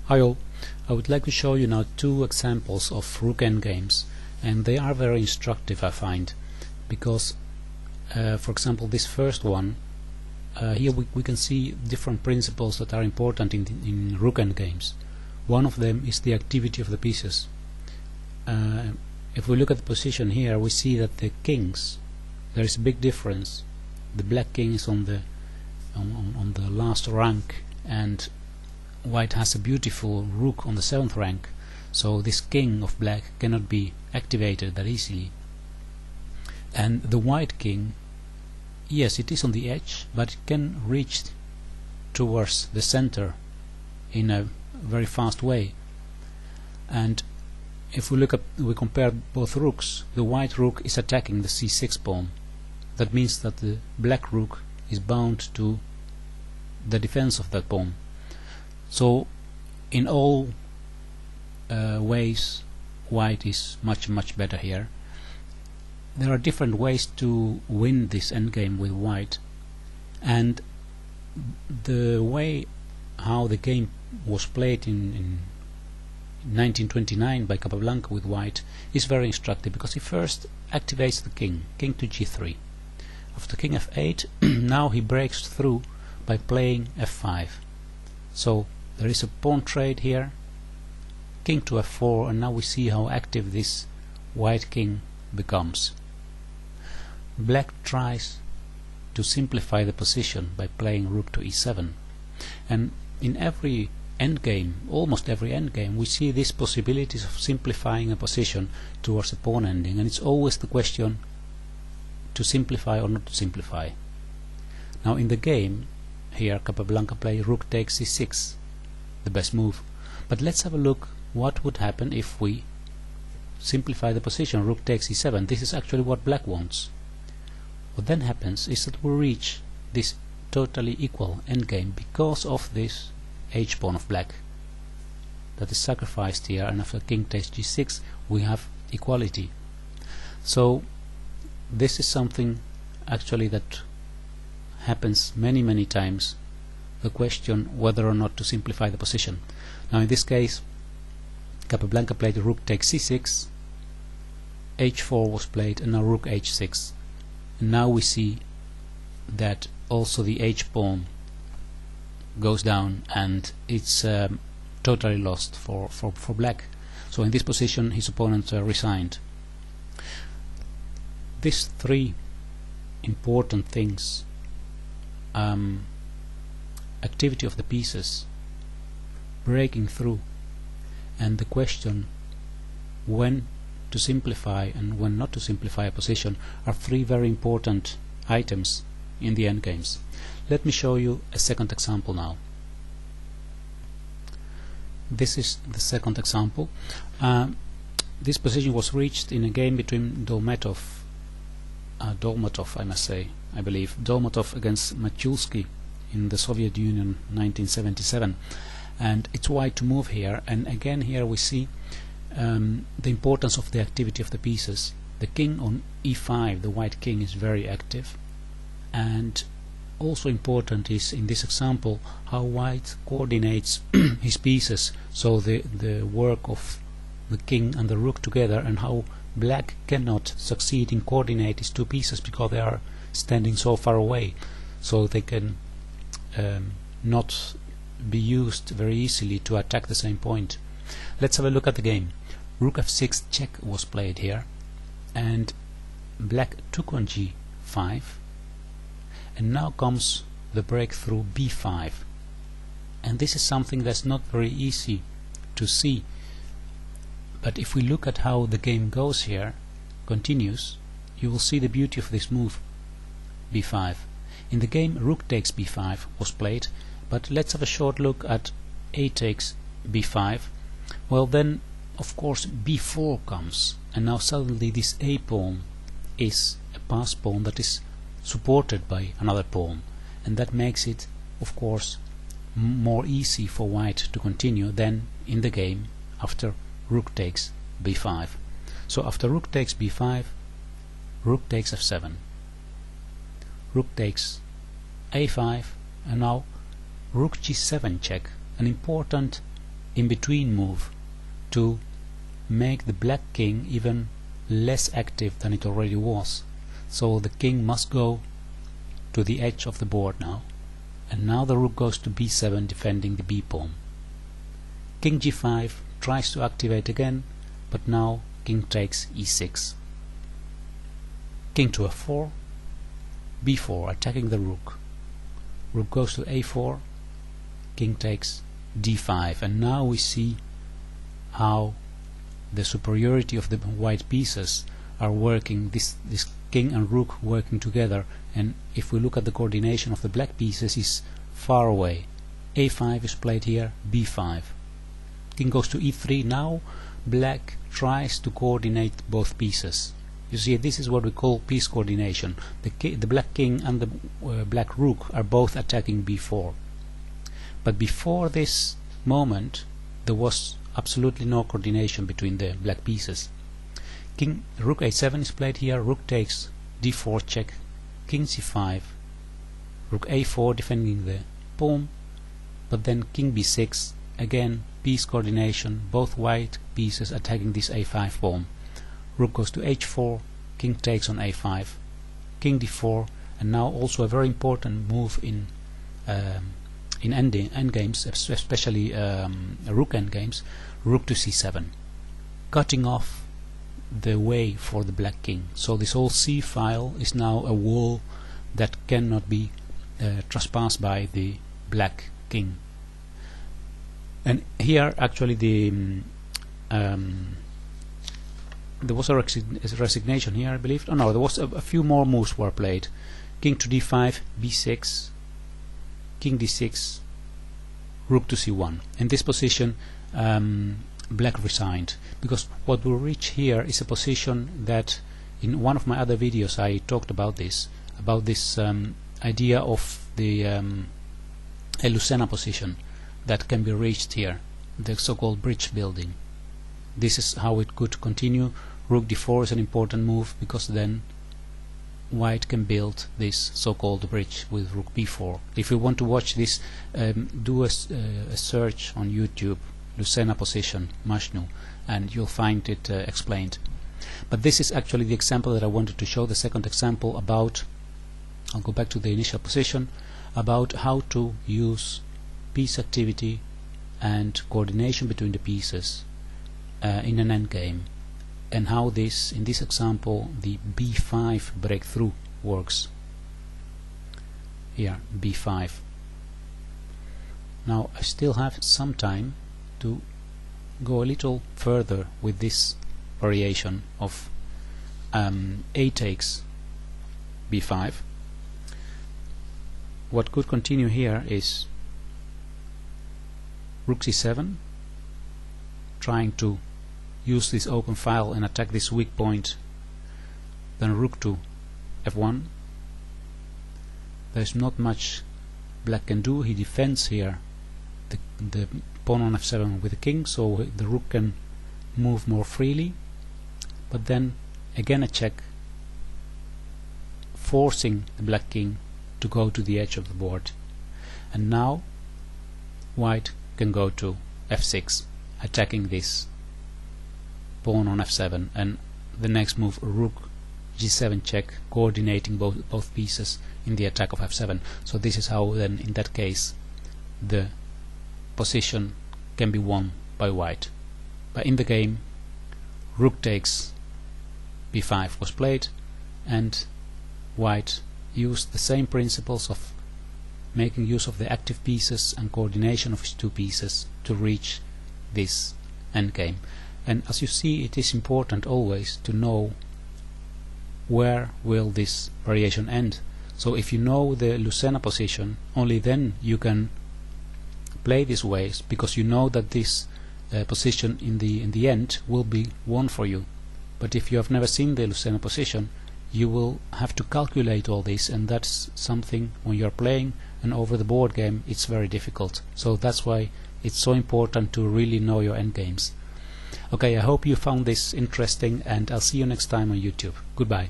Hi all, I would like to show you now two examples of rook endgames, and they are very instructive, I find, because for example this first one, here we can see different principles that are important in rook endgames. One of them is the activity of the pieces. If we look at the position here, we see that the kings, there is a big difference. The black king is on the last rank, and white has a beautiful rook on the 7th rank, so this king of black cannot be activated that easily. And the white king, yes, it is on the edge, but it can reach towards the center in a very fast way. And if we compare both rooks, the white rook is attacking the c6 pawn. That means that the black rook is bound to the defense of that pawn. So in all ways white is much better here. There are different ways to win this endgame with white, and the way how the game was played in 1929 by Capablanca with white is very instructive, because he first activates the king to g3. After king f8 now he breaks through by playing f5. So there is a pawn trade here, king to f4, and now we see how active this white king becomes. Black tries to simplify the position by playing rook to e7, and in every endgame, almost every endgame, we see these possibilities of simplifying a position towards a pawn ending, and it's always the question to simplify or not to simplify. Now in the game here Capablanca played rook takes c6, the best move, but let's have a look what would happen if we simplify the position rook takes e7. This is actually what black wants. What then happens is that we reach this totally equal endgame because of this h-pawn of black that is sacrificed here, and after king takes g6 we have equality. So this is something actually that happens many times, the question whether or not to simplify the position. Now in this case Capablanca played rook takes c6, h4 was played, and now rook h6, and now we see that also the h-pawn goes down, and it's totally lost for black. So in this position his opponent resigned. These three important things, activity of the pieces, breaking through, and the question when to simplify and when not to simplify a position, are three very important items in the endgames. Let me show you a second example now. This is the second example. This position was reached in a game between Dolmatov, I must say, I believe, Dolmatov against Machulski in the Soviet Union 1977, and it's white to move here, and again here we see the importance of the activity of the pieces. The king on e5, the white king, is very active, and also important is in this example how white coordinates his pieces, so the work of the king and the rook together, and how black cannot succeed in coordinate his two pieces because they are standing so far away, so they can not be used very easily to attack the same point. Let's have a look at the game. Rook f6 check was played here, and black took on g5, and now comes the breakthrough b5, and this is something that's not very easy to see, but if we look at how the game goes here, continues, you will see the beauty of this move b5. In the game rook takes b5 was played, but let's have a short look at a takes b5. Well, then of course b4 comes, and now suddenly this a pawn is a pass pawn that is supported by another pawn, and that makes it of course more easy for white to continue than in the game after rook takes b5. So after rook takes b5, rook takes f7, rook takes a5, and now rook g7 check, an important in-between move to make the black king even less active than it already was. So the king must go to the edge of the board now, and now the rook goes to b7 defending the b pawn. King g5 tries to activate again, but now king takes e6. King to f4, b4 attacking the rook. Rook goes to a4, king takes d5, and now we see how the superiority of the white pieces are working, this king and rook working together, and if we look at the coordination of the black pieces is far away. a5 is played here, b5. King goes to e3. Now black tries to coordinate both pieces. You see, this is what we call piece coordination. The black king and the black rook are both attacking b4. But before this moment there was absolutely no coordination between the black pieces. Rook a7 is played here, rook takes d4 check, king c5, rook a4 defending the pawn, but then king b6, again piece coordination, both white pieces attacking this a5 pawn. Rook goes to h4, king takes on a5, king d4, and now also a very important move in endgames, especially rook endgames, rook to c7, cutting off the way for the black king. So this whole c file is now a wall that cannot be trespassed by the black king. And here actually there was a resignation here, I believe. Oh no, there was a few more moves were played. King to d5, b6, king d6, rook to c1. In this position black resigned, because what we reach here is a position that in one of my other videos I talked about this idea of the a Lucena position that can be reached here, the so-called bridge building. This is how it could continue. Rook d4 is an important move, because then white can build this so-called bridge with rook b4. If you want to watch this, do a search on YouTube, Lucena position, Mashnu, and you'll find it explained. But this is actually the example that I wanted to show, the second example about, I'll go back to the initial position, about how to use piece activity and coordination between the pieces in an endgame, and how this, in this example, the b5 breakthrough works. Here, b5. Now I still have some time to go a little further with this variation of a takes b5. What could continue here is rook c7, trying to use this open file and attack this weak point. Then rook to f1. There's not much black can do. He defends here the pawn on f7 with the king, so the rook can move more freely. But then again a check, forcing the black king to go to the edge of the board. And now white can go to f6, attacking this pawn on f7, and the next move, rook g7 check, coordinating both pieces in the attack of f7. So this is how then in that case the position can be won by white. But in the game, rook takes b5 was played, and white used the same principles of making use of the active pieces and coordination of his two pieces to reach this endgame. And as you see, it is important always to know where will this variation end. So if you know the Lucena position, only then you can play these ways, because you know that this position in the end will be won for you. But if you have never seen the Lucena position, you will have to calculate all this, and that's something when you're playing and over the board game it's very difficult. So that's why it's so important to really know your endgames. Okay, I hope you found this interesting, and I'll see you next time on YouTube. Goodbye.